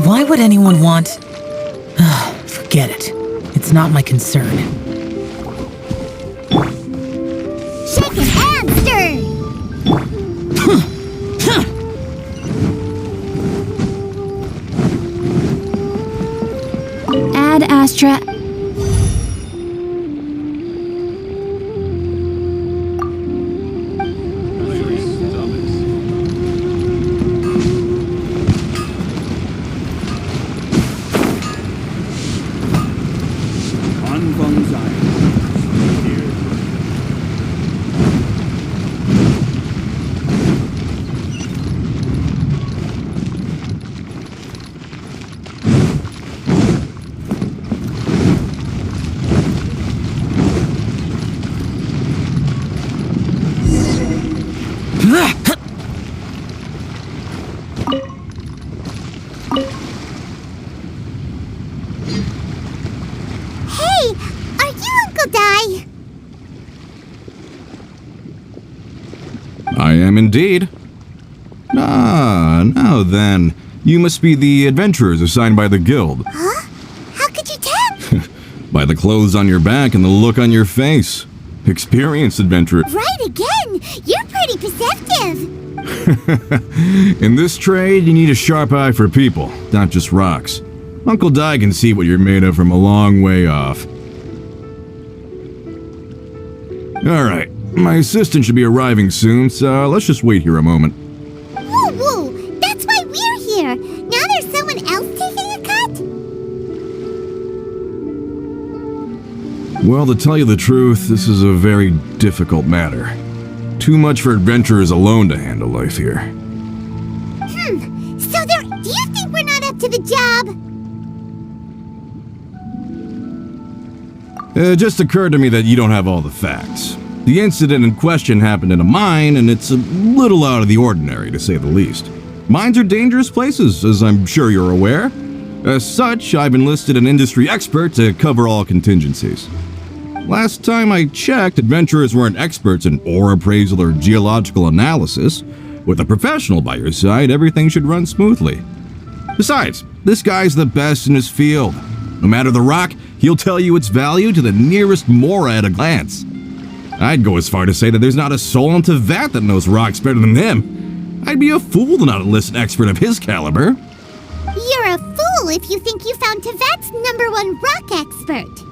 Why would anyone want... Forget it. It's not my concern. Shake a hamster! Ad Astra... Hey, are you Uncle Di? I am indeed. Ah, now then. You must be the adventurers assigned by the guild. Huh? How could you tell? By the clothes on your back and the look on your face. Experienced adventurer. Right again! You're pretty perceptive! In this trade, you need a sharp eye for people, not just rocks. Uncle Di can see what you're made of from a long way off. Alright, my assistant should be arriving soon, so let's just wait here a moment. Woo woo! That's why we're here! Now there's someone else taking a cut? Well, to tell you the truth, this is a very difficult matter. Too much for adventurers alone to handle life here. So do you think we're not up to the job? It just occurred to me that you don't have all the facts. The incident in question happened in a mine, and it's a little out of the ordinary, to say the least. Mines are dangerous places, as I'm sure you're aware. As such, I've enlisted an industry expert to cover all contingencies. Last time I checked, adventurers weren't experts in ore appraisal or geological analysis. With a professional by your side, everything should run smoothly. Besides, this guy's the best in his field. No matter the rock, he'll tell you its value to the nearest mora at a glance. I'd go as far to say that there's not a soul in Teyvat that knows rocks better than him. I'd be a fool to not enlist an expert of his caliber. You're a fool if you think you found Teyvat's #1 rock expert.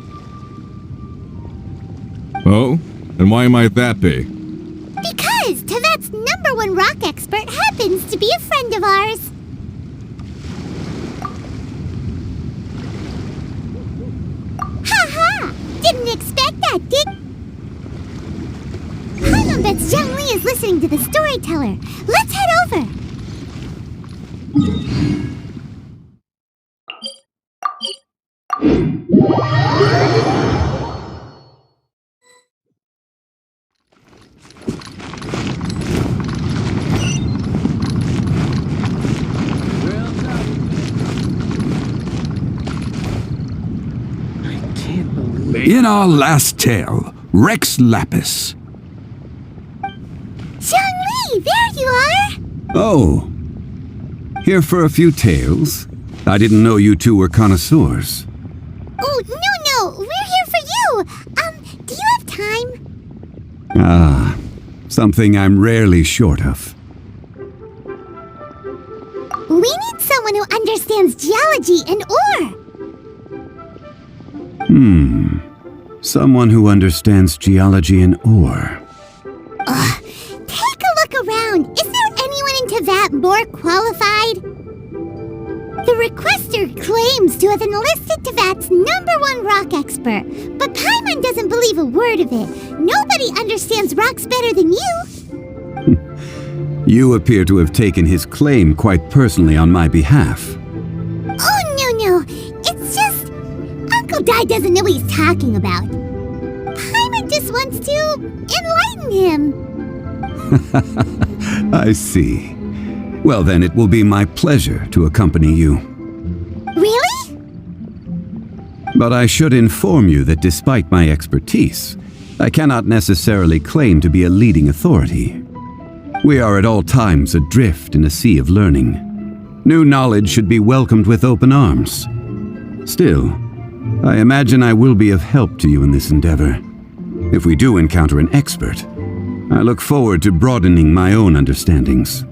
Oh? And why might that be? Because Teyvat's #1 rock expert happens to be a friend of ours. Ha! Didn't expect that, did... I bet Zhang Li is listening to the storyteller. Let's head over. In our last tale, Rex Lapis. Zhang Li, there you are! Oh. Here for a few tales? I didn't know you two were connoisseurs. Oh, no, we're here for you! Do you have time? Ah, something I'm rarely short of. We need someone who understands geology and ore. Someone who understands geology and ore. Take a look around. Is there anyone in Teyvat more qualified? The requester claims to have enlisted Teyvat's #1 rock expert, but Paimon doesn't believe a word of it. Nobody understands rocks better than you. You appear to have taken his claim quite personally on my behalf. Oh, no. It's just... Uncle Dai doesn't know what he's talking about. Paimon just wants to enlighten him. I see. Well, then it will be my pleasure to accompany you. Really? But I should inform you that despite my expertise, I cannot necessarily claim to be a leading authority. We are at all times adrift in a sea of learning. New knowledge should be welcomed with open arms. Still, I imagine I will be of help to you in this endeavor. If we do encounter an expert, I look forward to broadening my own understandings.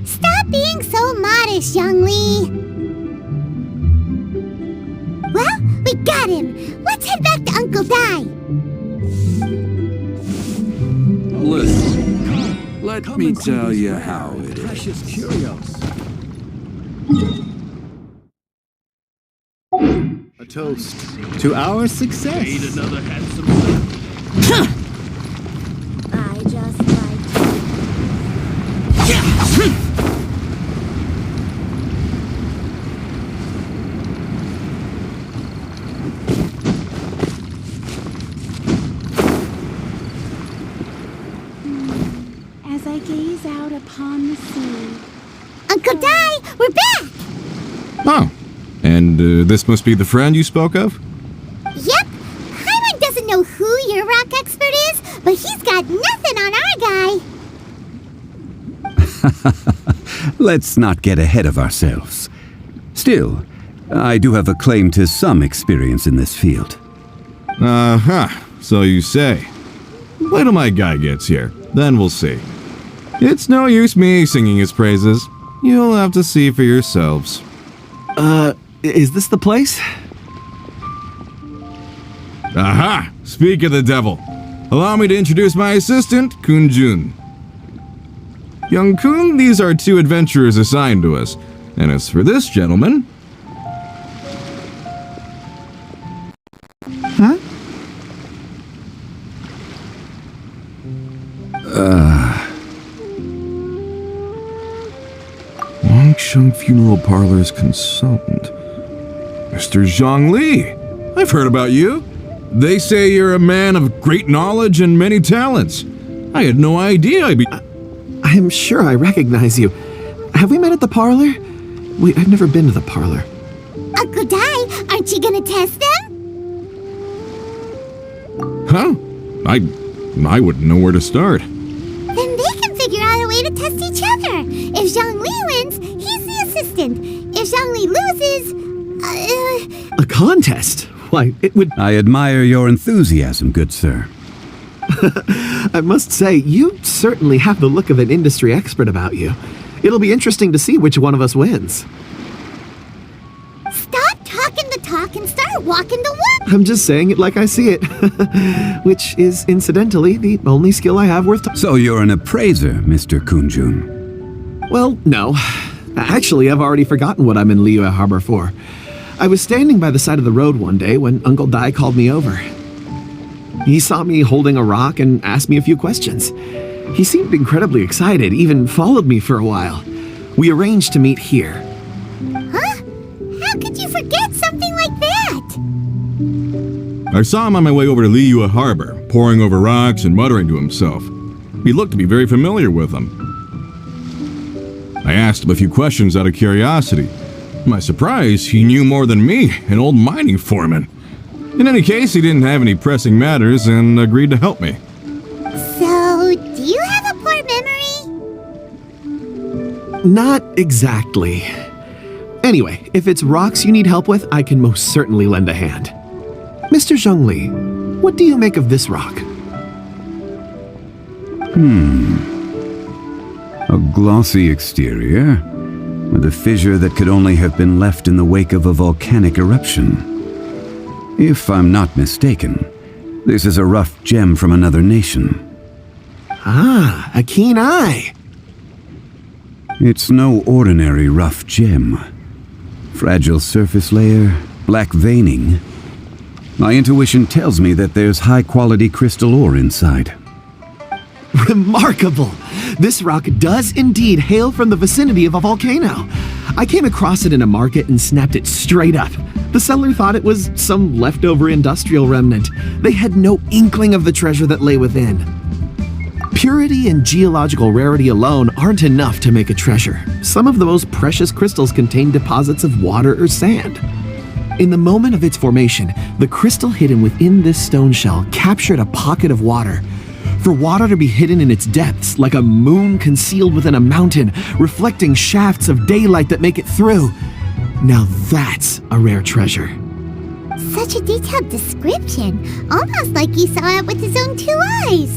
Stop being so modest, Zhongli. Well, we got him. Let's head back to Uncle Dai. Listen, let me tell you how it is. Precious curios. A toast to our success. Another handsome I just like... As I gaze out upon the sea. Uncle Dai, we're back! Oh, and this must be the friend you spoke of? Yep. Paimon doesn't know who your rock expert is, but he's got nothing on our guy. Let's not get ahead of ourselves. Still, I do have a claim to some experience in this field. So you say. Wait till my guy gets here, then we'll see. It's no use me singing his praises. You'll have to see for yourselves. Is this the place? Aha! Speak of the devil. Allow me to introduce my assistant, Jun. Young Kun, these are 2 adventurers assigned to us. And as for this gentleman... Huh? Longsheng Funeral Parlor's consultant. Mr. Zhongli. I've heard about you. They say you're a man of great knowledge and many talents. I had no idea I'd be... I'm sure I recognize you. Have we met at the parlor? Wait, I've never been to the parlor. Uncle Dai, aren't you gonna test them? Huh? I wouldn't know where to start. Then they can figure out a way to test each other. If Zhongli wins, he's the assistant. If Zhongli loses, A contest? Why, it would... I admire your enthusiasm, good sir. I must say, you certainly have the look of an industry expert about you. It'll be interesting to see which one of us wins. stop talking the talk and start walking the walk. I'm just saying it like I see it. Which is, incidentally, the only skill I have worth... So you're an appraiser, Mr. Kunjun. Well, no. Actually, I've already forgotten what I'm in Liyue Harbor for. I was standing by the side of the road one day when Uncle Dai called me over. He saw me holding a rock and asked me a few questions. He seemed incredibly excited, even followed me for a while. We arranged to meet here. Huh? How could you forget something like that? I saw him on my way over to Liyue Harbor, poring over rocks and muttering to himself. He looked to be very familiar with them. I asked him a few questions out of curiosity. To my surprise, he knew more than me, an old mining foreman. In any case, he didn't have any pressing matters and agreed to help me. So, do you have a poor memory? Not exactly. Anyway, if it's rocks you need help with, I can most certainly lend a hand. Mr. Zhongli, what do you make of this rock? A glossy exterior, with a fissure that could only have been left in the wake of a volcanic eruption. If I'm not mistaken, this is a rough gem from another nation. Ah, a keen eye. It's no ordinary rough gem. Fragile surface layer, black veining. My intuition tells me that there's high-quality crystal ore inside. Remarkable! This rock does indeed hail from the vicinity of a volcano. I came across it in a market and snapped it straight up. The seller thought it was some leftover industrial remnant. They had no inkling of the treasure that lay within. Purity and geological rarity alone aren't enough to make a treasure. Some of the most precious crystals contain deposits of water or sand. In the moment of its formation, the crystal hidden within this stone shell captured a pocket of water. For water to be hidden in its depths, like a moon concealed within a mountain, reflecting shafts of daylight that make it through. Now that's a rare treasure. Such a detailed description, almost like he saw it with his own 2 eyes.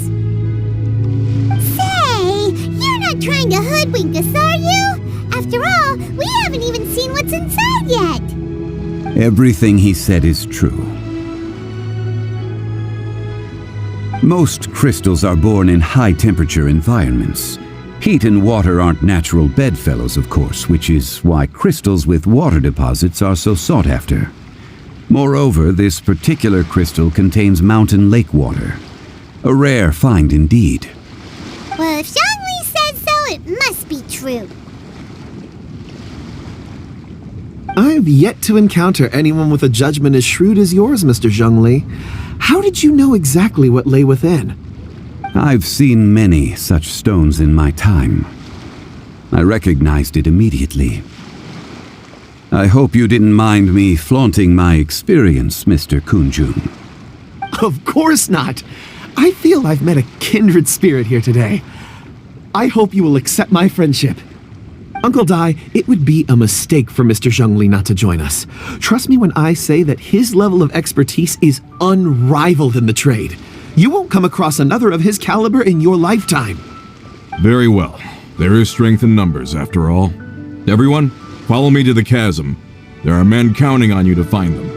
Say, you're not trying to hoodwink us, are you? After all, we haven't even seen what's inside yet. Everything he said is true. Most crystals are born in high-temperature environments. Heat and water aren't natural bedfellows, of course, which is why crystals with water deposits are so sought after. Moreover, this particular crystal contains mountain lake water. A rare find indeed. Well, if Zhongli says so, it must be true. I've yet to encounter anyone with a judgment as shrewd as yours, Mr. Zhongli. How did you know exactly what lay within? I've seen many such stones in my time. I recognized it immediately. I hope you didn't mind me flaunting my experience, Mr. Kunjun. Of course not. I feel I've met a kindred spirit here today. I hope you will accept my friendship. Uncle Dai, it would be a mistake for Mr. Zhongli not to join us. Trust me when I say that his level of expertise is unrivaled in the trade. You won't come across another of his caliber in your lifetime. Very well. There is strength in numbers, after all. Everyone, follow me to the chasm. There are men counting on you to find them.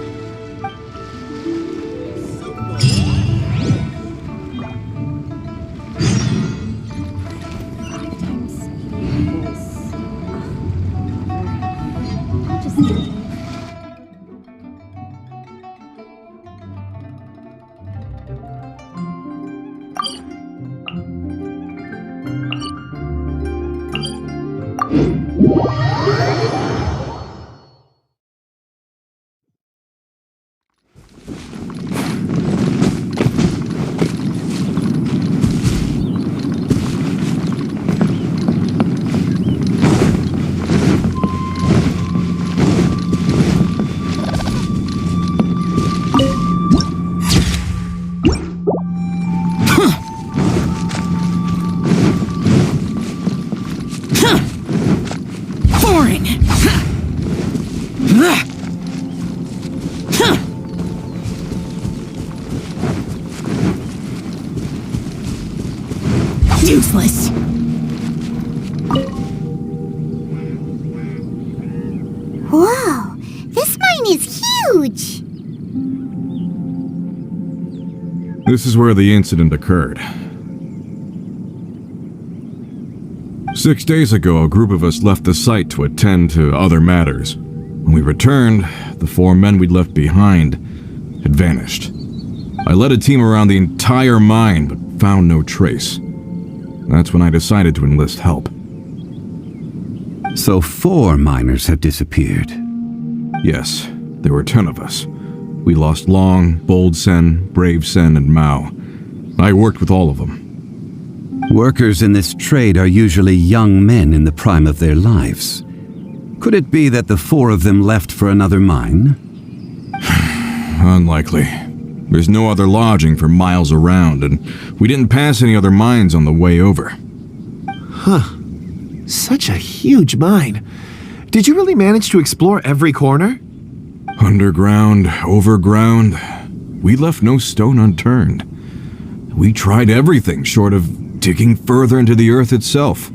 Useless. Whoa, this mine is huge. This is where the incident occurred. 6 days ago, a group of us left the site to attend to other matters. When we returned, the 4 men we'd left behind had vanished. I led a team around the entire mine, but found no trace. That's when I decided to enlist help. So 4 miners have disappeared. Yes, there were 10 of us. We lost Long, Bold Sen, Brave Sen, and Mao. I worked with all of them. Workers in this trade are usually young men in the prime of their lives. Could it be that the 4 of them left for another mine? Unlikely. There's no other lodging for miles around, and we didn't pass any other mines on the way over. Huh. Such a huge mine. Did you really manage to explore every corner? Underground, overground, we left no stone unturned. We tried everything short of digging further into the earth itself.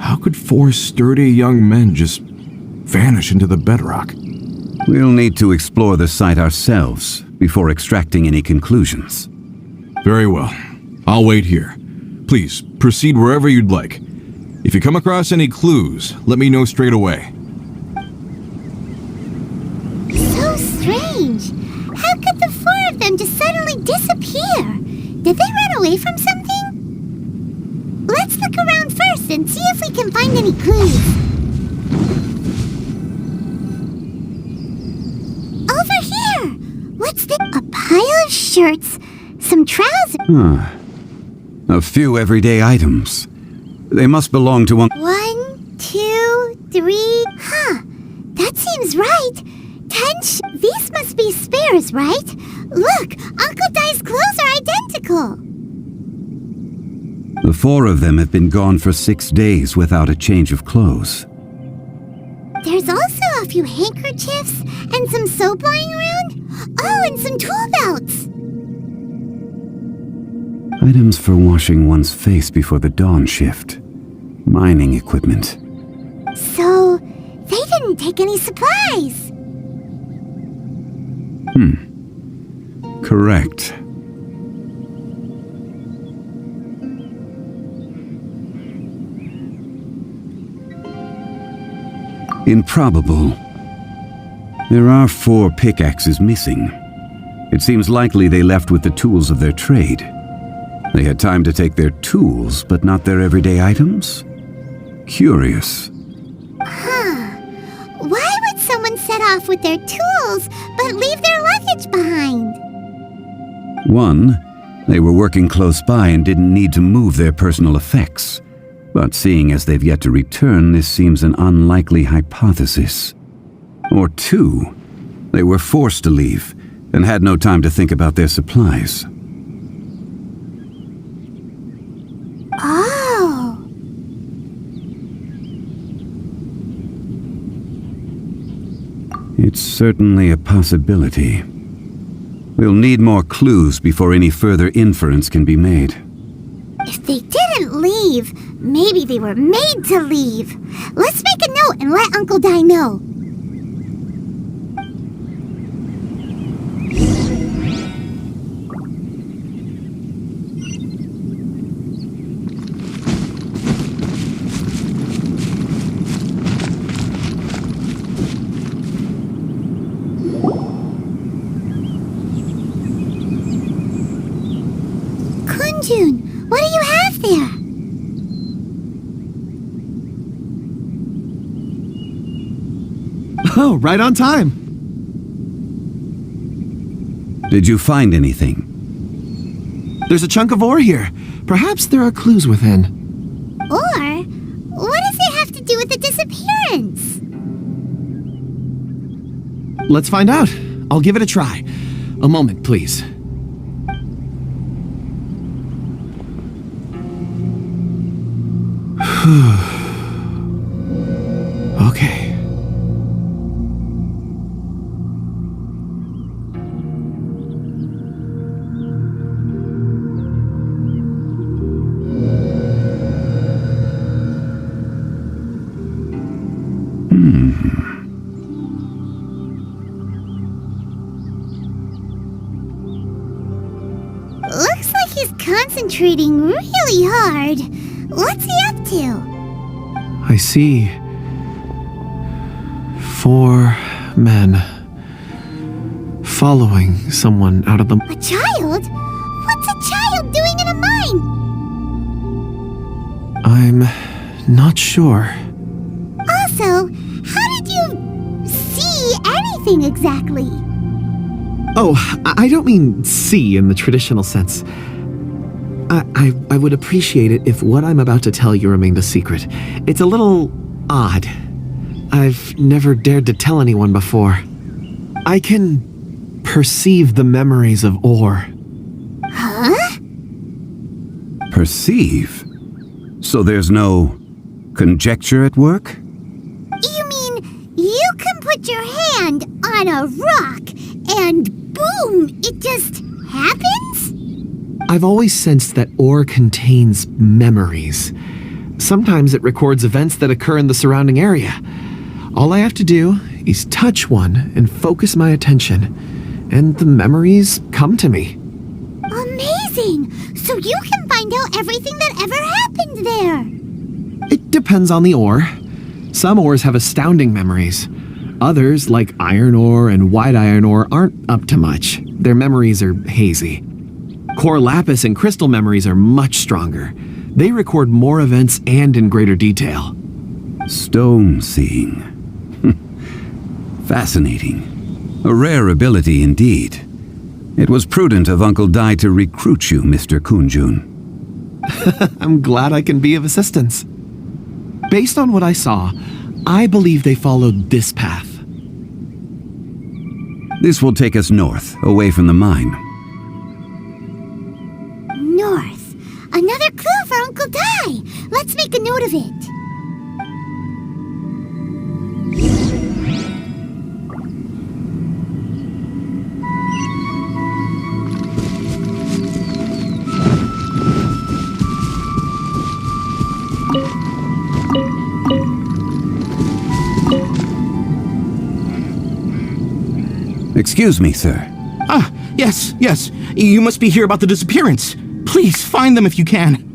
How could 4 sturdy young men just vanish into the bedrock? We'll need to explore the site ourselves before extracting any conclusions. Very well. I'll wait here. Please, proceed wherever you'd like. If you come across any clues, let me know straight away. So strange. How could the 4 of them just suddenly disappear? Did they run away from something? Let's look around first and see if we can find any clues. Over here! What's this? A pile of shirts, some trousers. A few everyday items. They must belong to one. 1, 2, 3. That seems right. 10. These must be spares, right? Look, Uncle Dai's clothes are identical. The 4 of them have been gone for 6 days without a change of clothes. There's also a few handkerchiefs and some soap lying around. Oh, and some tool belts. Items for washing one's face before the dawn shift. Mining equipment. So, they didn't take any supplies. Correct. Improbable. There are 4 pickaxes missing. It seems likely they left with the tools of their trade. They had time to take their tools, but not their everyday items? Curious. Why would someone set off with their tools but leave their luggage behind? 1, they were working close by and didn't need to move their personal effects. But seeing as they've yet to return, this seems an unlikely hypothesis. Or 2, they were forced to leave and had no time to think about their supplies. Oh. It's certainly a possibility. We'll need more clues before any further inference can be made. If they didn't leave, maybe they were made to leave. Let's make a note and let Uncle Dai know. Kunjun, what do you have there? Oh, right on time. Did you find anything? There's a chunk of ore here. Perhaps there are clues within. Or, what does it have to do with the disappearance? Let's find out. I'll give it a try. A moment, please. Okay. Looks like he's concentrating really hard. What's he up to? I see 4 men following someone out of the... A child? What's a child doing in a mine? I'm not sure. Also, how did you see anything exactly? Oh, I don't mean see in the traditional sense. I would appreciate it if what I'm about to tell you remained a secret. It's a little odd. I've never dared to tell anyone before. I can perceive the memories of ore. Huh? Perceive? So there's no conjecture at work? You mean you can put your hand on a rock and boom, it just happens? I've always sensed that ore contains memories. Sometimes it records events that occur in the surrounding area. All I have to do is touch one and focus my attention, and the memories come to me. Amazing! So you can find out everything that ever happened there. It depends on the ore. Some ores have astounding memories. Others, like iron ore and white iron ore, aren't up to much. Their memories are hazy. Core lapis and crystal memories are much stronger. They record more events and in greater detail. Stone seeing. Fascinating. A rare ability indeed. It was prudent of Uncle Dai to recruit you, Mr. Kunjun. I'm glad I can be of assistance. Based on what I saw, I believe they followed this path. This will take us north, away from the mine. North. Another clue for Uncle Dai. Let's make a note of it. Excuse me, sir. Ah, yes. You must be here about the disappearance. Please, find them if you can.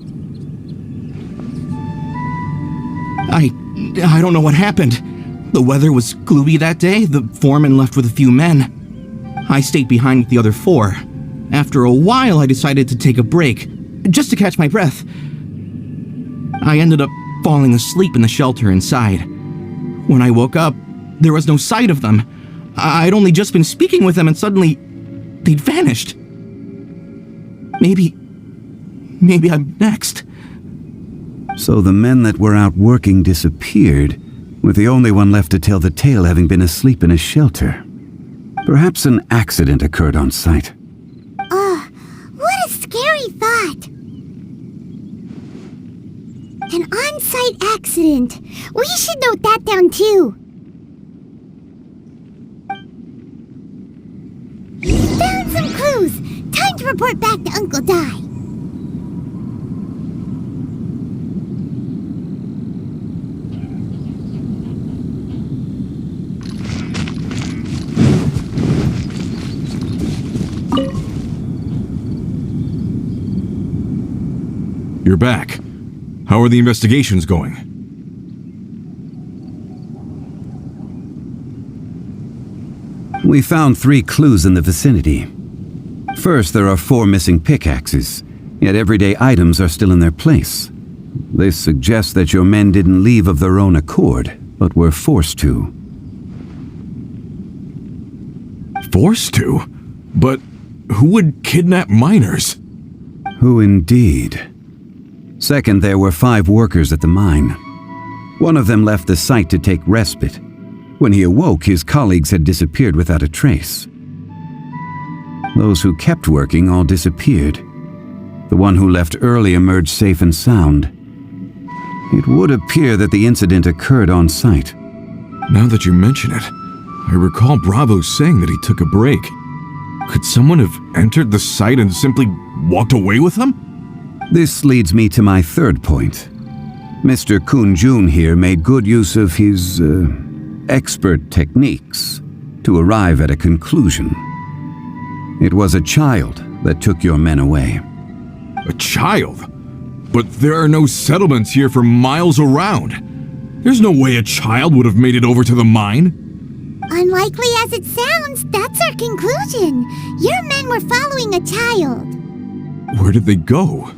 I don't know what happened. The weather was gloomy that day. The foreman left with a few men. I stayed behind with the other 4. After a while, I decided to take a break, just to catch my breath. I ended up falling asleep in the shelter inside. When I woke up, there was no sight of them. I'd only just been speaking with them and suddenly they'd vanished. Maybe I'm next. So the men that were out working disappeared, with the only one left to tell the tale having been asleep in a shelter. Perhaps an accident occurred on site. What a scary thought. An on-site accident. We should note that down too. Found some clues. Time to report back to Uncle Dai. You're back. How are the investigations going? We found 3 clues in the vicinity. First, there are 4 missing pickaxes, yet everyday items are still in their place. This suggests that your men didn't leave of their own accord, but were forced to. Forced to? But who would kidnap miners? Who indeed? Second, there were 5 workers at the mine. One of them left the site to take respite. When he awoke, his colleagues had disappeared without a trace. Those who kept working all disappeared. The one who left early emerged safe and sound. It would appear that the incident occurred on site. Now that you mention it, I recall Bravo saying that he took a break. Could someone have entered the site and simply walked away with them? This leads me to my third point. Mr. Kunjun here made good use of his, expert techniques to arrive at a conclusion. It was a child that took your men away. A child? But there are no settlements here for miles around. There's no way a child would have made it over to the mine. Unlikely as it sounds, that's our conclusion. Your men were following a child. Where did they go?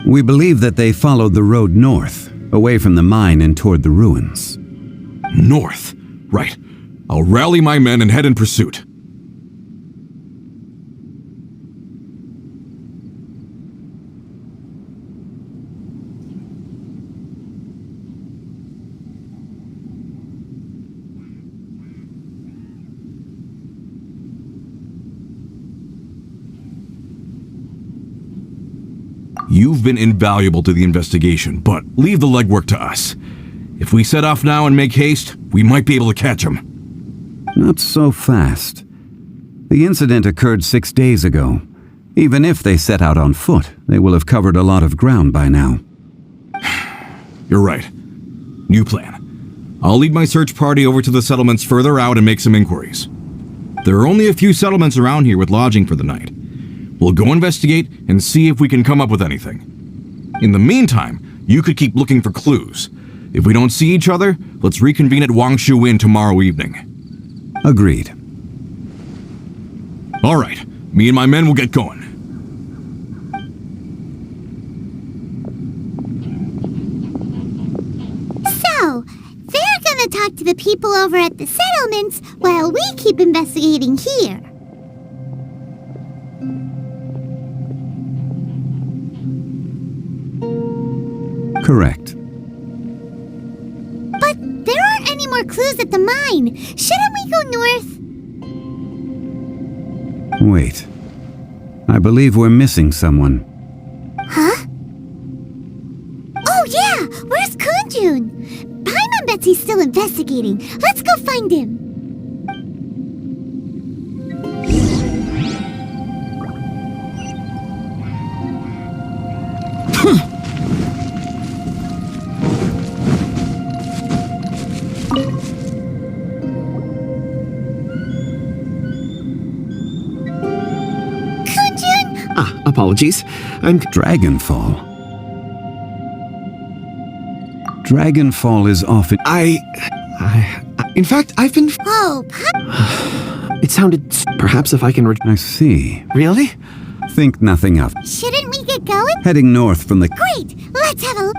We believe that they followed the road north, away from the mine and toward the ruins. North. Right. I'll rally my men and head in pursuit. You've been invaluable to the investigation, but leave the legwork to us. If we set off now and make haste, we might be able to catch them. Not so fast. The incident occurred 6 days ago. Even if they set out on foot, they will have covered a lot of ground by now. You're right. New plan. I'll lead my search party over to the settlements further out and make some inquiries. There are only a few settlements around here with lodging for the night. We'll go investigate and see if we can come up with anything. In the meantime, you could keep looking for clues. If we don't see each other, let's reconvene at Wangshu Inn tomorrow evening. Agreed. All right, me and my men will get going. So, they're gonna talk to the people over at the settlements while we keep investigating here. Correct. But there aren't any more clues at the mine. Shouldn't we go north? Wait. I believe we're missing someone. Huh? Oh yeah! Where's Kunjun? Paimon bets he's still investigating. Let's go find him. Apologies. I'm... Dragonfall. Dragonfall is often... In fact, I've been... Oh, It sounded... Perhaps if I can... I see. Really? Think nothing of. shouldn't we get going? Heading north from the... Great! Let's have a...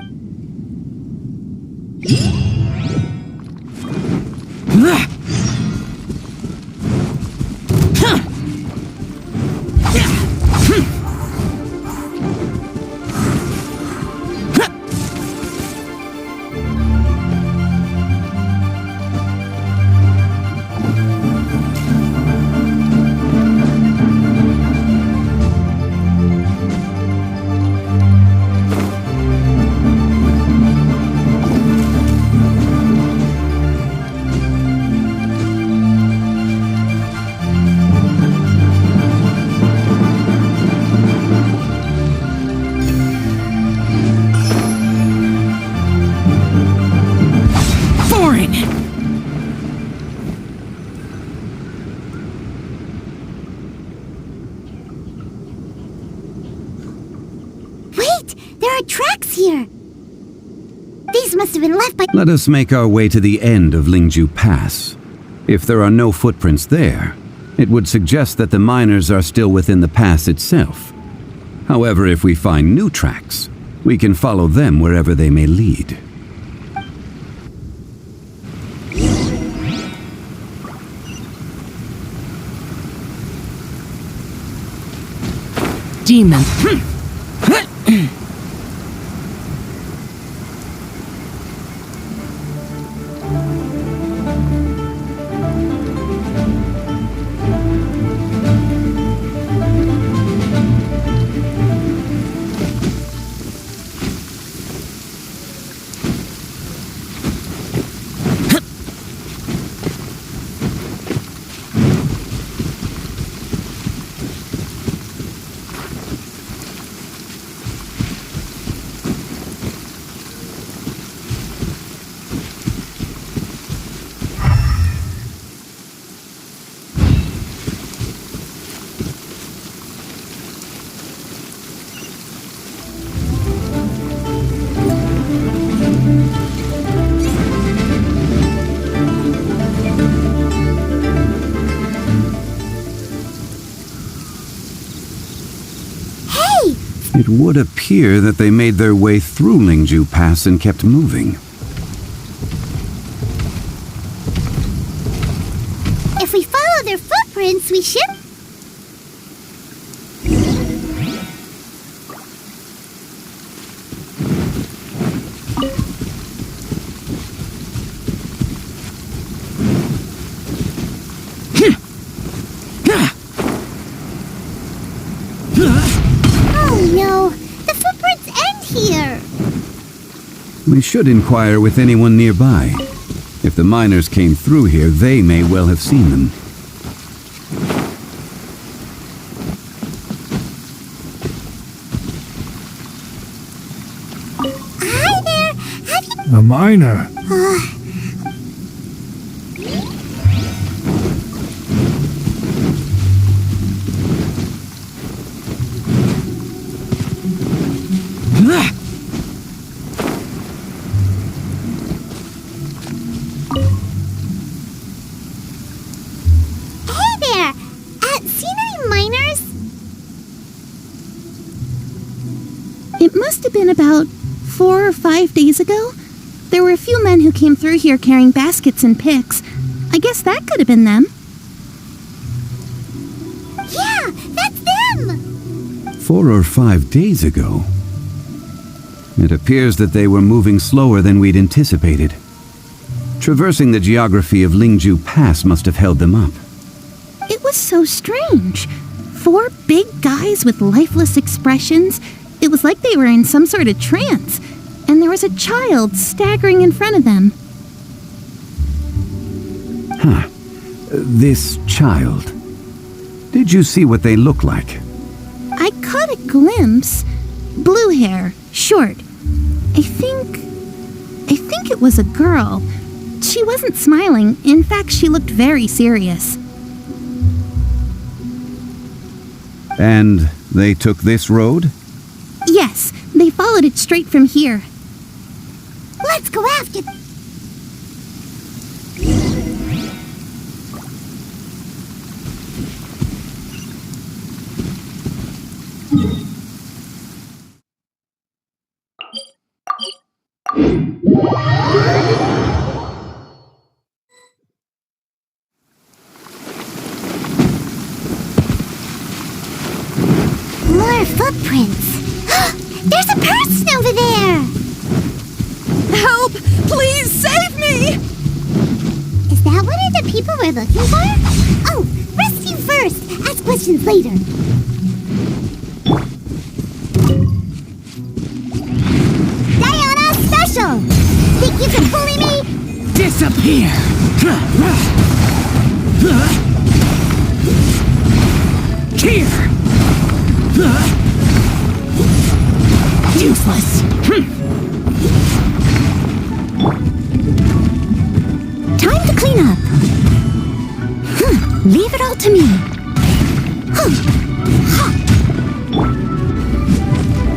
tracks here. These must have been left by... Let us make our way to the end of Lingju Pass. If there are no footprints there, it would suggest that the miners are still within the pass itself. However, if we find new tracks, we can follow them wherever they may lead. Demon. It would appear that they made their way through Lingju Pass and kept moving. If we follow their footprints, we should... Oh no! The footprints end here! We should inquire with anyone nearby. If the miners came through here, they may well have seen them. Hi there! Have A miner. Hey there! Seen any miners? It must have been about 4 or 5 days ago. There were a few men who came through here carrying baskets and picks. I guess that could have been them. Yeah, that's them! 4 or 5 days ago. It appears that they were moving slower than we'd anticipated. Traversing the geography of Lingju Pass must have held them up. It was so strange. 4 big guys with lifeless expressions. It was like they were in some sort of trance. And there was a child staggering in front of them. Huh. This child. Did you see what they look like? I caught a glimpse. Blue hair, short. I think it was a girl. She wasn't smiling. In fact, she looked very serious. And they took this road? Yes, they followed it straight from here. Let's go after them. More footprints. There's a person over there. Help! Please save me! Is that one of the people we're looking for? Oh, rescue first. Ask questions later. Diana Special! Think you can bully me? Disappear! Here! Useless! Time to clean up. Leave it all to me.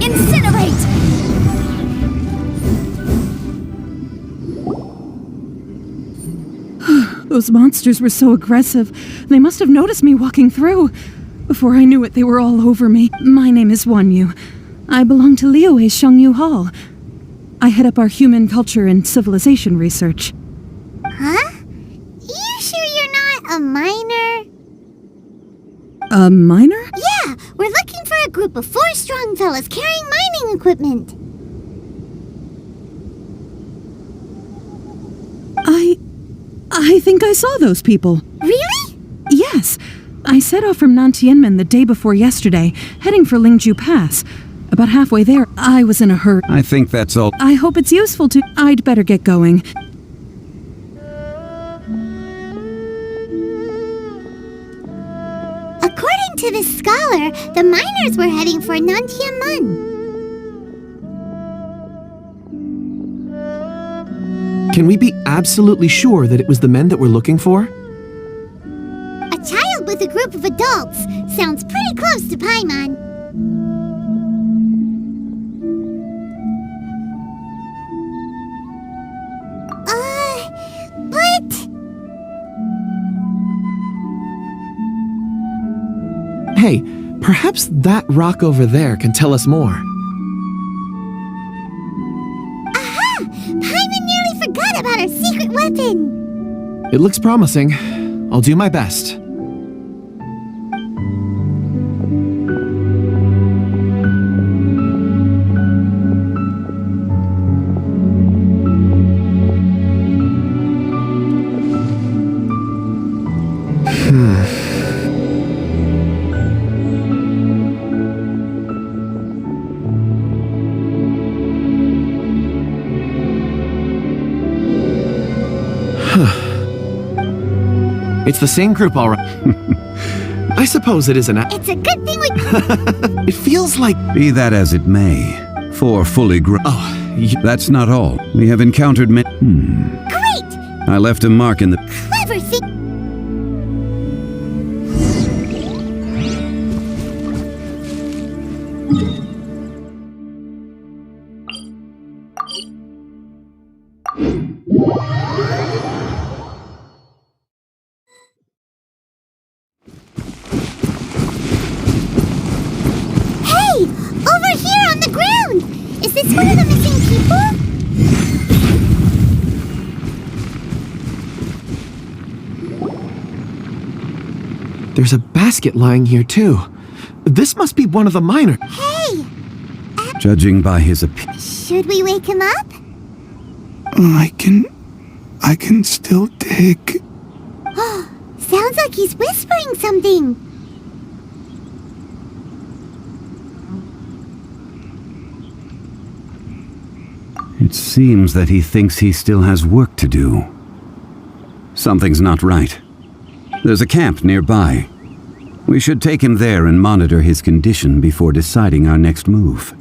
Incinerate! Those monsters were so aggressive. They must have noticed me walking through. Before I knew it, they were all over me. My name is Wanyu. I belong to Liyue's Shengyu Hall. I head up our human culture and civilization research. Huh? You sure you're not a miner? A miner? Yeah, we're looking for a group of 4 strong fellas carrying mining equipment. I think I saw those people. Really? Yes. I set off from Nantianmen the day before yesterday, heading for Lingju Pass. About halfway there, I was in a hurry. I think that's all. I hope it's useful to... I'd better get going. According to this scholar, the miners were heading for Nantianmen. Can we be absolutely sure that it was the men that we're looking for? A child with a group of adults sounds pretty close to Paimon. But... Hey, perhaps that rock over there can tell us more. Aha! Paimon nearly forgot about our secret weapon. It looks promising. I'll do my best. It's the same group, all right. I suppose it isn't. It's a good thing we... It feels like... Be that as it may, 4 fully grown. Oh, That's not all. We have encountered many. Great! I left a mark in the. Clever thing. Hey! Over here on the ground! Is this one of the missing people? There's a basket lying here, too. This must be one of the miners. Hey! Judging by his appearance. Should we wake him up? I can still dig. Sounds like he's whispering something. It seems that he thinks he still has work to do. Something's not right. There's a camp nearby. We should take him there and monitor his condition before deciding our next move.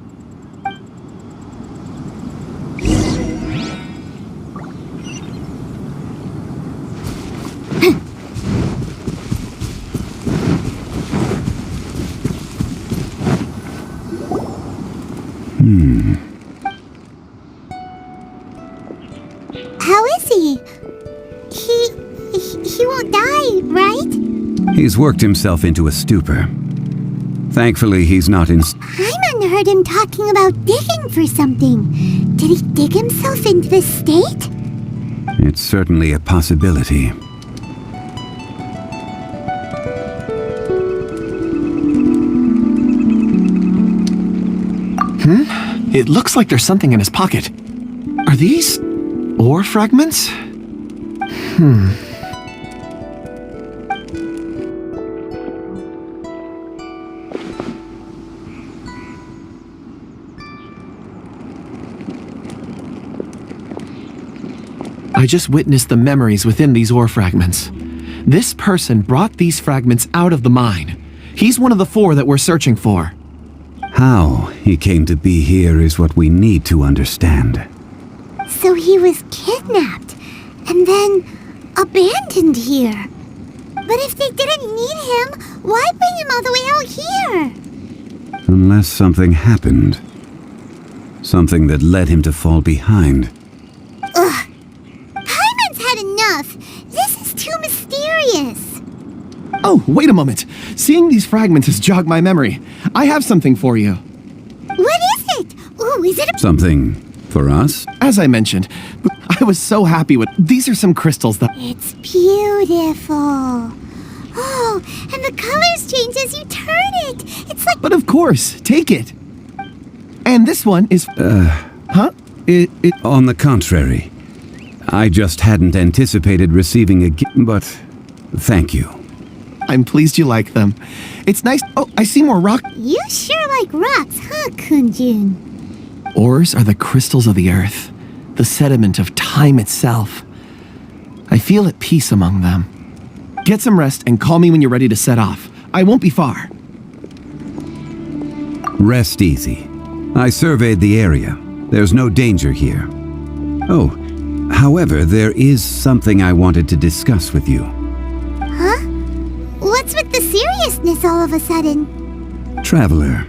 How is he? He won't die, right? He's worked himself into a stupor. Thankfully, he's not in. Hyman heard him talking about digging for something. Did he dig himself into this state? It's certainly a possibility. It looks like there's something in his pocket. Are these ore fragments? I just witnessed the memories within these ore fragments. This person brought these fragments out of the mine. He's one of the 4 that we're searching for. How he came to be here is what we need to understand. So he was kidnapped and then abandoned here. But if they didn't need him, why bring him all the way out here? Unless something happened. Something that led him to fall behind. Ugh. Hyman's had enough. This is too mysterious. Oh, wait a moment. Seeing these fragments has jogged my memory. I have something for you. What is it? Ooh, is it a... Something for us? As I mentioned, I was so happy with... These are some crystals that... It's beautiful. Oh, and the colors change as you turn it. It's like... But of course, take it. And this one is... Huh? On the contrary. I just hadn't anticipated receiving a gift, but thank you. I'm pleased you like them. It's nice... Oh, I see more rock... You sure like rocks, huh, Kunjun? Ores are the crystals of the earth, the sediment of time itself. I feel at peace among them. Get some rest and call me when you're ready to set off. I won't be far. Rest easy. I surveyed the area. There's no danger here. Oh, however, there is something I wanted to discuss with you. Huh? What's with the seriousness all of a sudden? Traveler,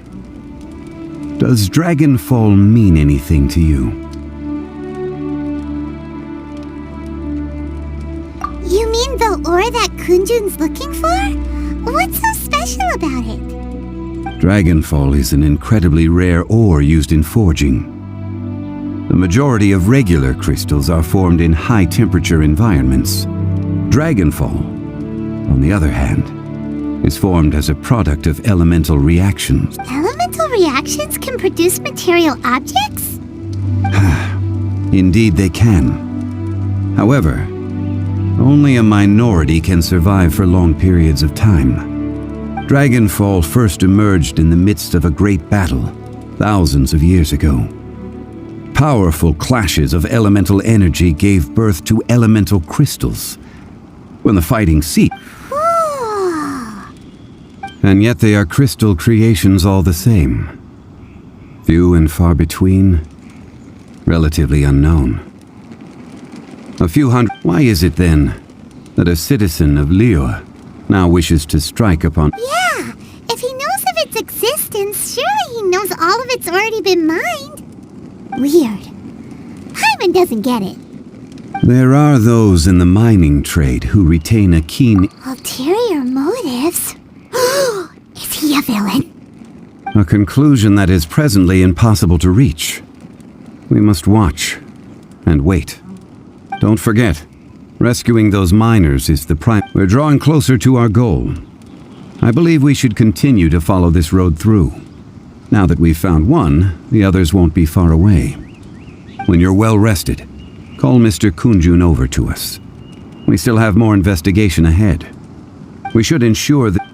does Dragonfall mean anything to you? You mean the ore that Kunjun's looking for? What's so special about it? Dragonfall is an incredibly rare ore used in forging. The majority of regular crystals are formed in high-temperature environments. Dragonfall, on the other hand, is formed as a product of elemental reactions. Elemental reactions can produce material objects? Indeed they can. However, only a minority can survive for long periods of time. Dragonfall first emerged in the midst of a great battle, thousands of years ago. Powerful clashes of elemental energy gave birth to elemental crystals. When the fighting ceased, and yet they are crystal creations all the same. Few and far between, relatively unknown. A few hundred... Why is it then that a citizen of Liyue now wishes to strike upon... Yeah, if he knows of its existence, surely he knows all of it's already been mined. Weird. Paimon doesn't get it. There are those in the mining trade who retain a keen... Ulterior motives? Is he a villain? A conclusion that is presently impossible to reach. We must watch and wait. Don't forget, rescuing those miners is the prime... We're drawing closer to our goal. I believe we should continue to follow this road through. Now that we've found one, the others won't be far away. When you're well rested, call Mr. Kunjun over to us. We still have more investigation ahead. We should ensure that...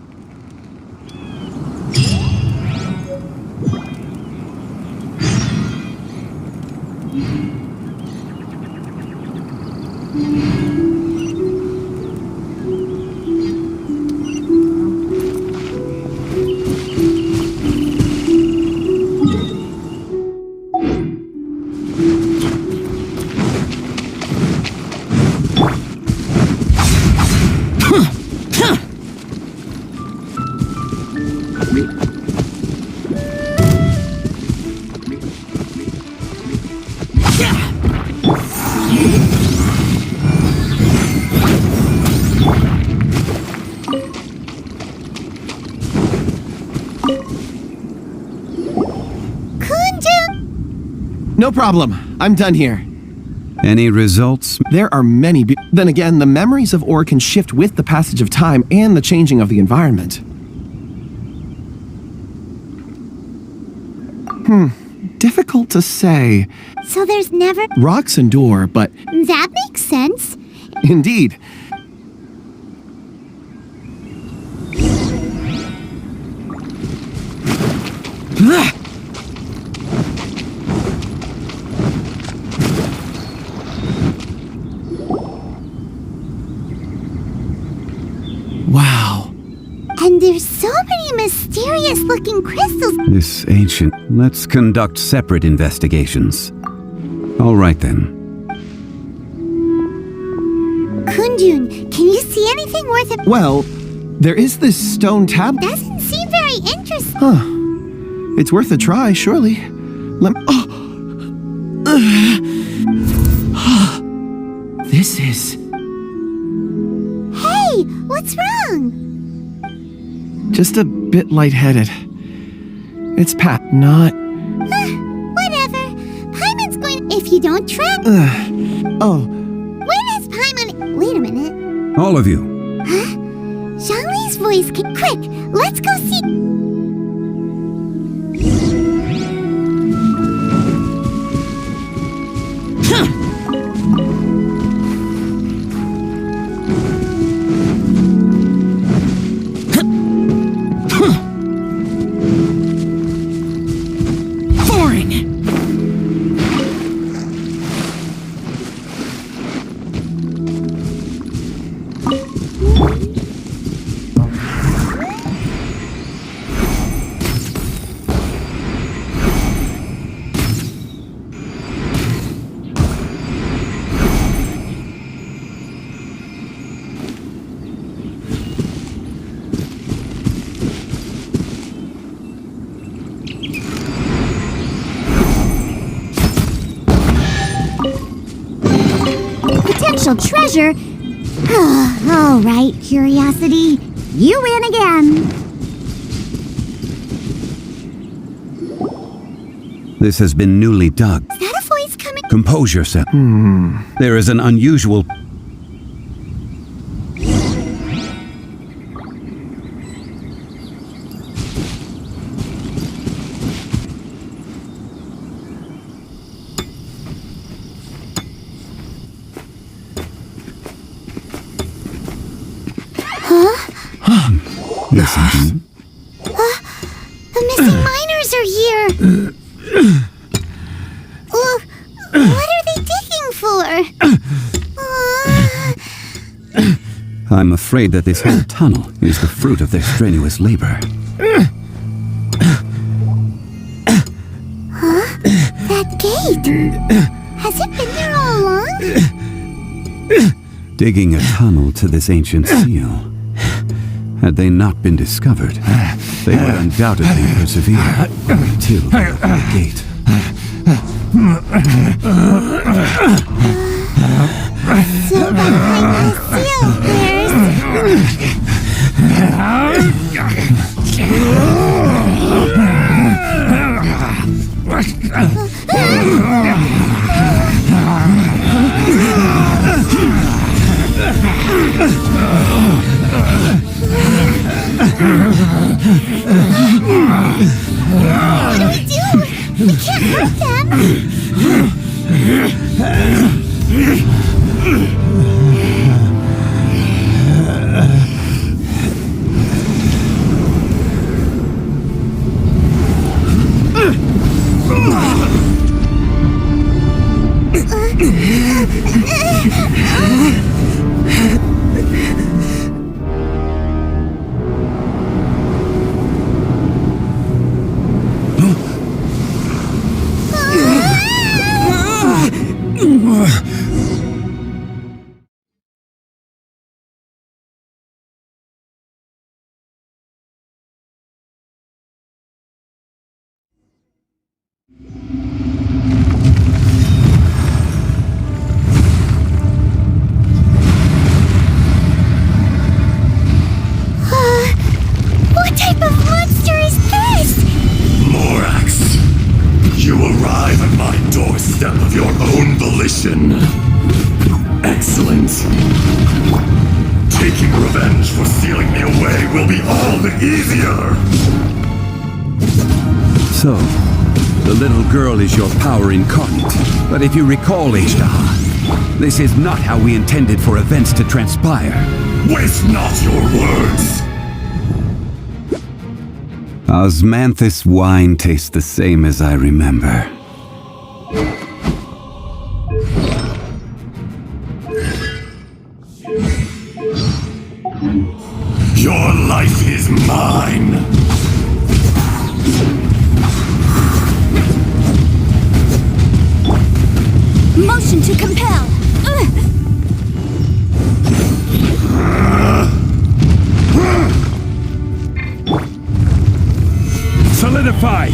No problem. I'm done here. Any results? There are many. Then again, the memories of ore can shift with the passage of time and the changing of the environment. Difficult to say. So there's never... Rocks endure, but That makes sense. indeed. Wow. And there's so many mysterious-looking crystals. This ancient... Let's conduct separate investigations. All right then. Kunjun, can you see anything worth it? Well, there is this stone tab. Doesn't seem very interesting. Huh. It's worth a try, surely. This is... Hey, what's wrong? just a bit lightheaded. It's Pat, not... Whatever. Paimon's going... If you don't track... Oh, Where does Paimon... Wait a minute. All of you. Huh? Zhongli's voice... Quick, let's go see... Potential treasure? All right, curiosity. You win again. This has been newly dug. Is that a voice coming? Compose yourself. There is an unusual... Listen. The missing miners are here. What are they digging for? I'm afraid that this whole tunnel is the fruit of their strenuous labor. That gate. Wait! Has it been there all along? Digging a tunnel to this ancient seal. Had they not been discovered, they would undoubtedly persevere until they opened the gate. So behind the seal, What do we do? We can't hurt them. What type of monster is this? Morax, you arrive at my doorstep of your own volition. Excellent. Taking revenge for stealing me away will be all the easier. So, the little girl is your power incarnate. But if you recall, Ajdaha, this is not how we intended for events to transpire. Waste not your words. Osmanthus wine tastes the same as I remember. Your life is mine. Motion to compel. Solidify!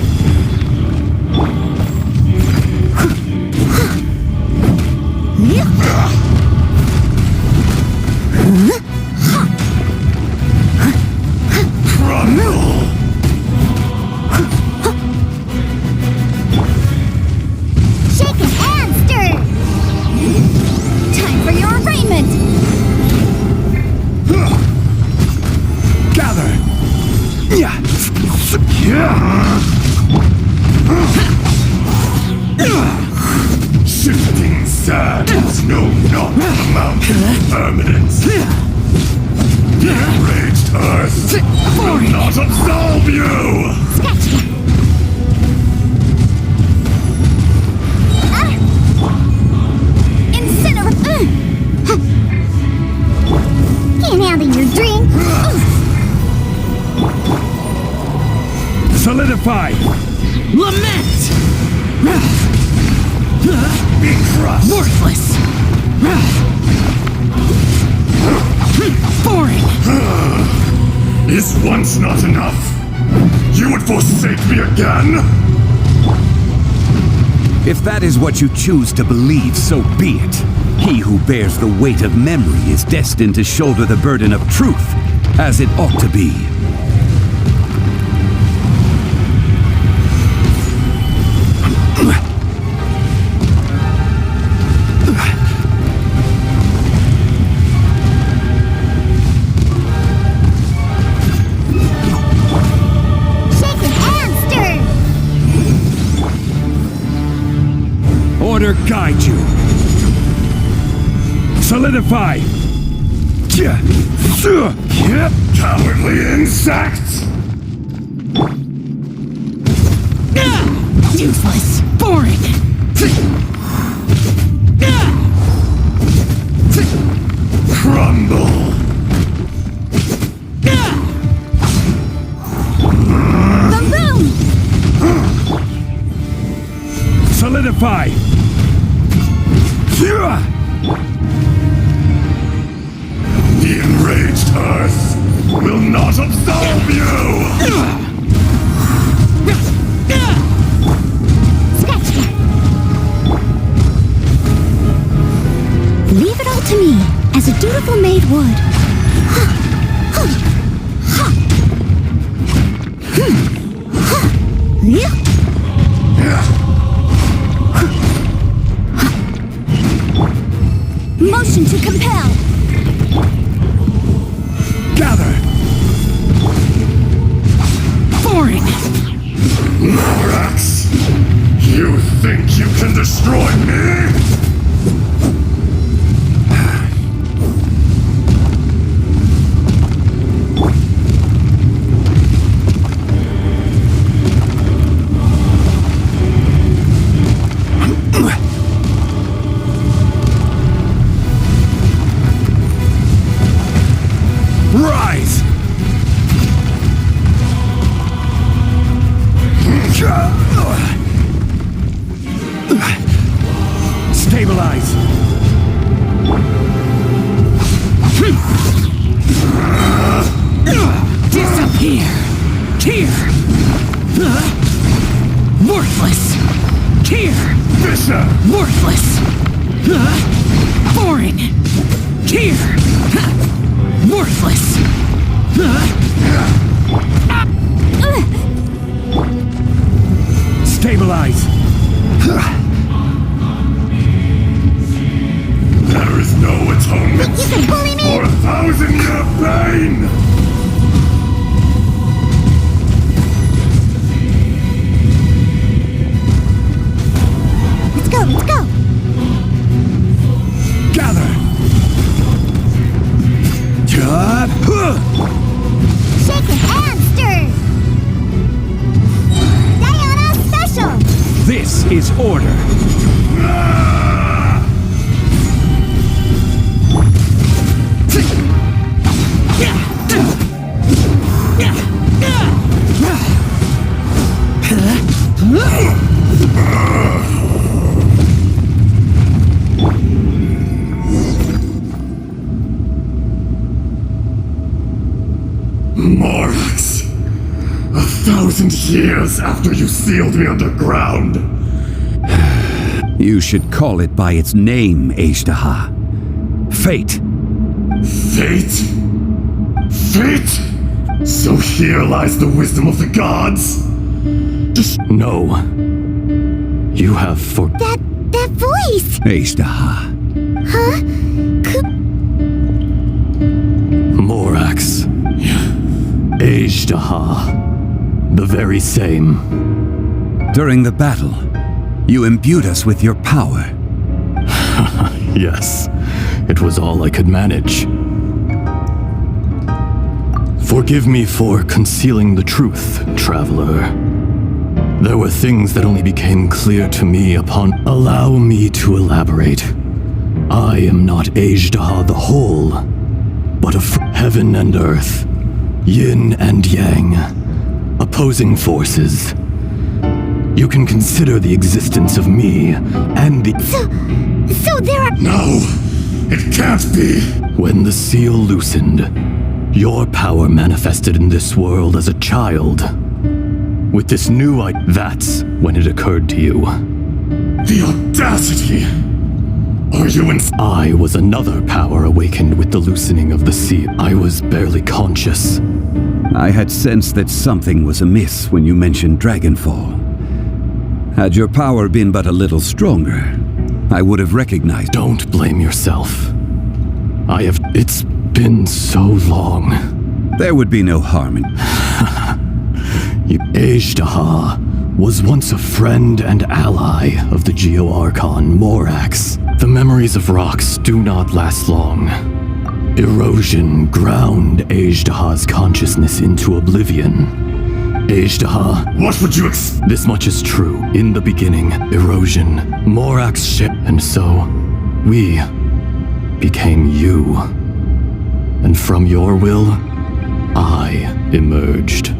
Crumble. Shaken and stirred. Time for your arraignment. Gather! Shifting sands know not the mountain of permanence. The enraged earth will not absolve you! Incinerate. Can't handle your drink. Solidify! Lament! Be crushed! Worthless! Foreign! Is once not enough? You would forsake me again? If that is what you choose to believe, so be it. He who bears the weight of memory is destined to shoulder the burden of truth, as it ought to be. Order guide you. Solidify. Cowardly insects! Useless! Foreign! Crumble! Boom! Solidify. The enraged earth will not absolve you! Scratch that. Leave it all to me, as a dutiful maid would. Motion to compel. Gather! Foreign! Morax! You think you can destroy me? Rise! Stabilize! Disappear! Here! Worthless! Here! Fisher! Worthless! Foreign! Here! Worthless! Stabilize! There is no atonement You can bully me! for 1,000-year pain! Let's go, let's go! Gather! Shake it and stir! Diana Special! This is order! Morax! 1,000 years after you sealed me underground! You should call it by its name, Ajdaha. Fate. Fate? Fate? So here lies the wisdom of the gods? No. You have That voice! Ajdaha. Huh? Morax. Ajdaha. The very same. During the battle, you imbued us with your power. Yes, it was all I could manage. Forgive me for concealing the truth, traveler. There were things that only became clear to me upon... Allow me to elaborate. I am not Ajdaha the whole, but of heaven and earth, yin and yang, opposing forces. You can consider the existence of me and the... So there are... No! It can't be! When the seal loosened, your power manifested in this world as a child. With this new that's when it occurred to you. The audacity! Are you in... I was another power awakened with the loosening of the seal. I was barely conscious. I had sensed that something was amiss when you mentioned Dragonfall. Had your power been but a little stronger, I would have recognized... Don't blame yourself. It's been so long. There would be no harm in... Ajdaha was once a friend and ally of the Geo-Archon Morax. The memories of rocks do not last long. Erosion ground Ajdaha's consciousness into oblivion. Ajdaha... What would you This much is true. In the beginning, erosion, Morax ship, and so we became you. And from your will, I emerged.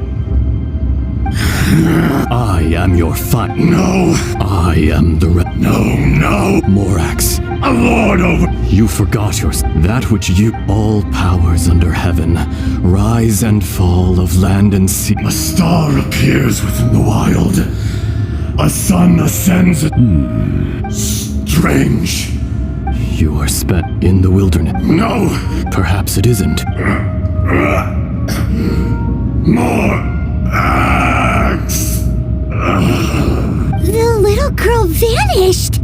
I am your fight. No! I am the No. Morax, A lord over. you forgot that which you, all powers under heaven, rise and fall of land and sea. A star appears within the wild. A sun ascends. Strange. You are spent in the wilderness. No. Perhaps it isn't. More axe. The little girl vanished.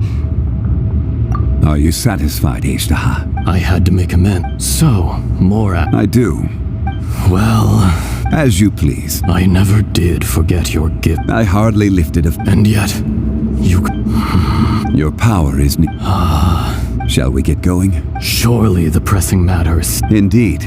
Are you satisfied, Ajdaha? I had to make amends. So, Morax. I do. Well, As you please. I never did forget your gift. I hardly lifted a... And yet, you... Your power is... Shall we get going? Surely the pressing matters. Indeed.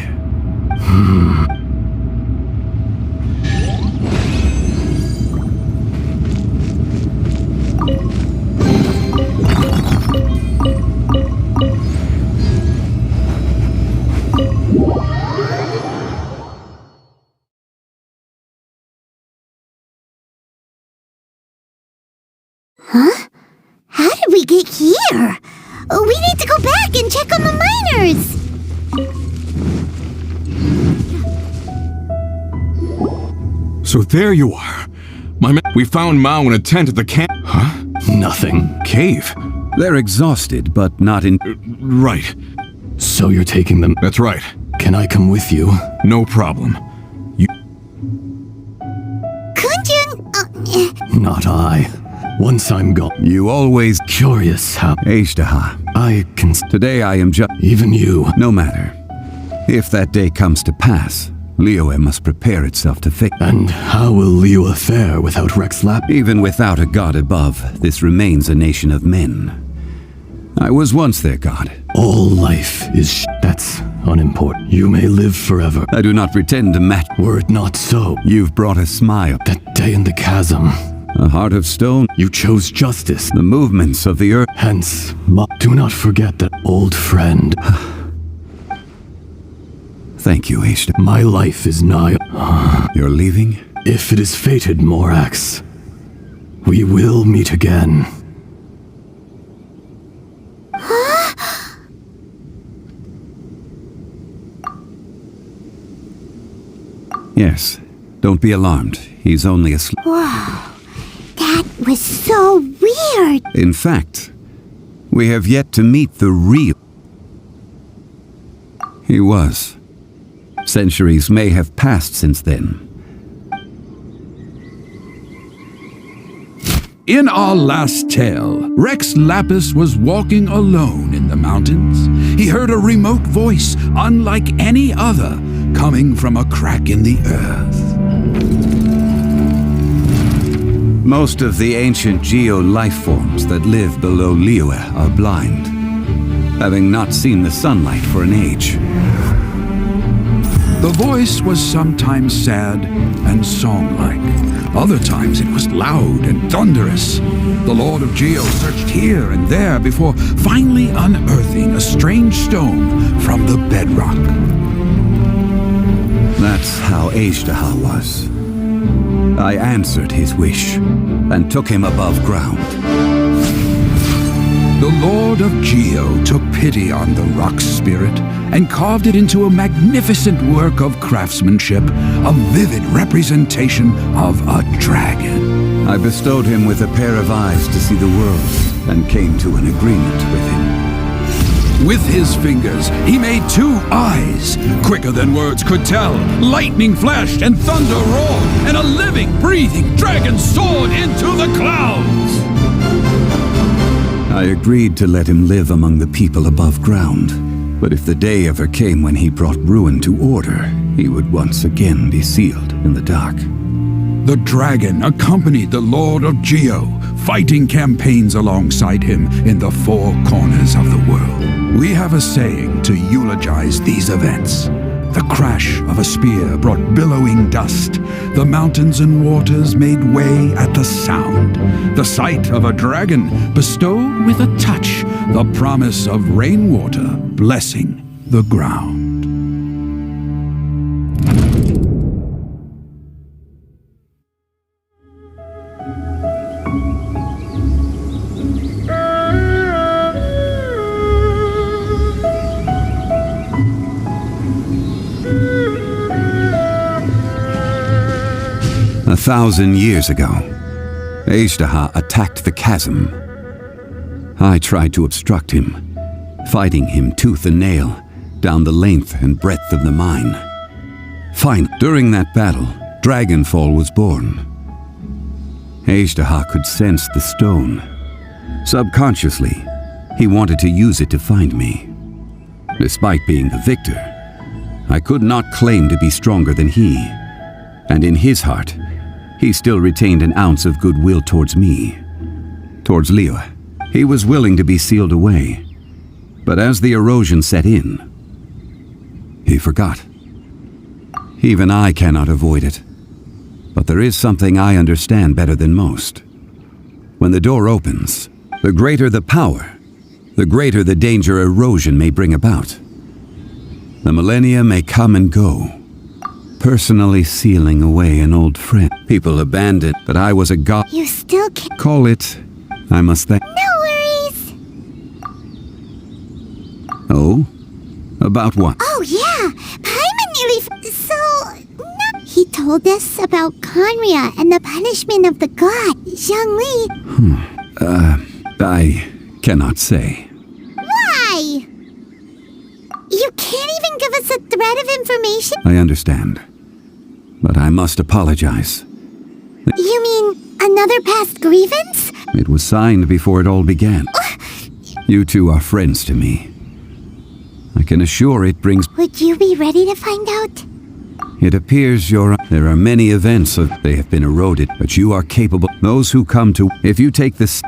How did we get here? We need to go back and check on the miners. So there you are. We found Mao in a tent at the camp. Huh? Nothing. Cave. They're exhausted, but not in... Right. So you're taking them. That's right. Can I come with you? No problem. Kunjun, Not I. Once I'm gone. You always... Curious how Ajdaha. I can... Today I am just... Even you. No matter. If that day comes to pass, Liyue must prepare itself to fix... And how will Liyue fare without Rex Lap? Even without a god above, this remains a nation of men. I was once their god. All life is That's unimportant. You may live forever. I do not pretend to match... Were it not so, You've brought a smile. that day in the chasm, A heart of stone. you chose justice. The movements of the earth. Hence, do not forget that old friend. Thank you, Ajdaha. My life is nigh. You're leaving? If it is fated, Morax, we will meet again. Yes. Don't be alarmed. He's only asleep. Whoa, that was so weird. In fact, we have yet to meet the real... He was. Centuries may have passed since then. In our last tale, Rex Lapis was walking alone in the mountains. He heard a remote voice, unlike any other, coming from a crack in the earth. Most of the ancient geo-life forms that live below Liyue are blind, having not seen the sunlight for an age. The voice was sometimes sad and song-like. Other times it was loud and thunderous. The Lord of Geo searched here and there before finally unearthing a strange stone from the bedrock. That's how Ajdaha was. I answered his wish and took him above ground. The Lord of Geo took pity on the rock spirit and carved it into a magnificent work of craftsmanship, a vivid representation of a dragon. I bestowed him with a pair of eyes to see the world and came to an agreement with him. With his fingers, he made 2 eyes, quicker than words could tell. Lightning flashed and thunder roared, and a living, breathing dragon soared into the clouds. I agreed to let him live among the people above ground, but if the day ever came when he brought ruin to order, he would once again be sealed in the dark. The dragon accompanied the Lord of Geo, fighting campaigns alongside him in the 4 corners of the world. We have a saying to eulogize these events. The crash of a spear brought billowing dust. The mountains and waters made way at the sound. The sight of a dragon bestowed with a touch the promise of rainwater blessing the ground. 1,000 years ago, Ajdaha attacked the chasm. I tried to obstruct him, fighting him tooth and nail down the length and breadth of the mine. During that battle, Dragonfall was born. Ajdaha could sense the stone. Subconsciously, he wanted to use it to find me. Despite being the victor, I could not claim to be stronger than he, and in his heart, he still retained an ounce of goodwill towards me. Towards Liyue, he was willing to be sealed away, but as the erosion set in, he forgot. Even I cannot avoid it, but there is something I understand better than most. When the door opens, the greater the power, the greater the danger erosion may bring about. The millennia may come and go, personally sealing away an old friend. People abandoned, but I was a god. You still can't. Call it, I must thank. No worries. Oh? About what? Oh, yeah. Paimon nearly. He told us about Conria and the punishment of the god, Zhongli. I cannot say. Why? You can't even give us a thread of information? I understand, but I must apologize. You mean another past grievance? It was signed before it all began. You two are friends to me. I can assure it brings... Would you be ready to find out? It appears there are many events they have been eroded, but you are capable. Those who come to... If you take this...